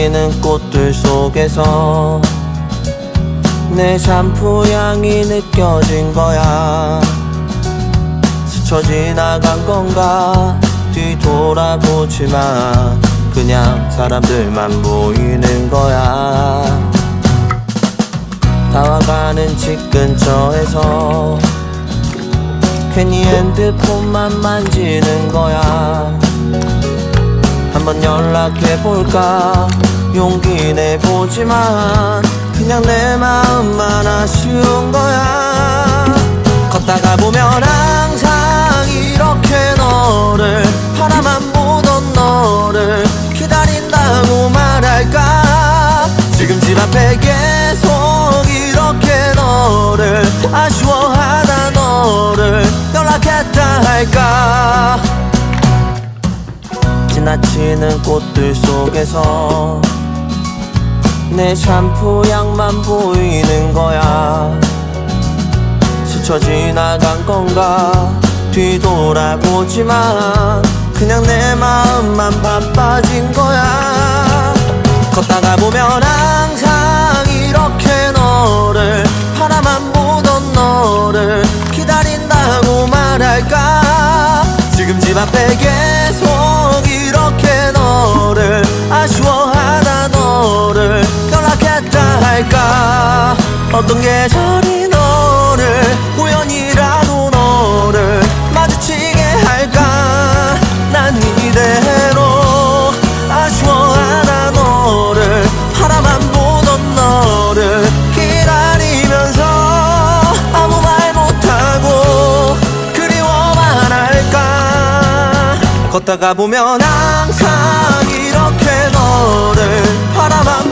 지나치는 꽃들 속에서 내 샴푸 향이 느껴진 거야. 스쳐 지나간 건가 뒤돌아보지만 그냥 사람들만 보이는 거야. 다와가는 집 근처에서 괜히 핸드폰만 만지는 거야. 한번 연락해볼까 용기 내보지만 그냥 내 마음만 아쉬운 거야. 걷다가 보면 항상 이렇게 너를 바라만 보던 너를 기다린다고 말할까. 지금 집 앞에 계속 이렇게 너를 아쉬워하다 너를 연락했다 할까. 지나치는 꽃들 속에서 내 샴푸 향만 보이는 거야. 스쳐 지나간 건가 뒤돌아보지만 그냥 내 마음만 바빠진 거야. 걷다가 보면 항상 이렇게 너를 바라만 보던 너를 기다린다고 말할까. 지금 집 앞에 계속 이렇게 너를 아쉬워하다 너를 연락했다 할까. 어떤 계절이 너를 우연이라도 너를 마주치게 할까. 난 이대로 아쉬워하다 너를 바라만 보던 너를 기다리면서 아무 말 못하고 그리워만 할까. 걷다가 보면 항상 이렇게 너를 바라만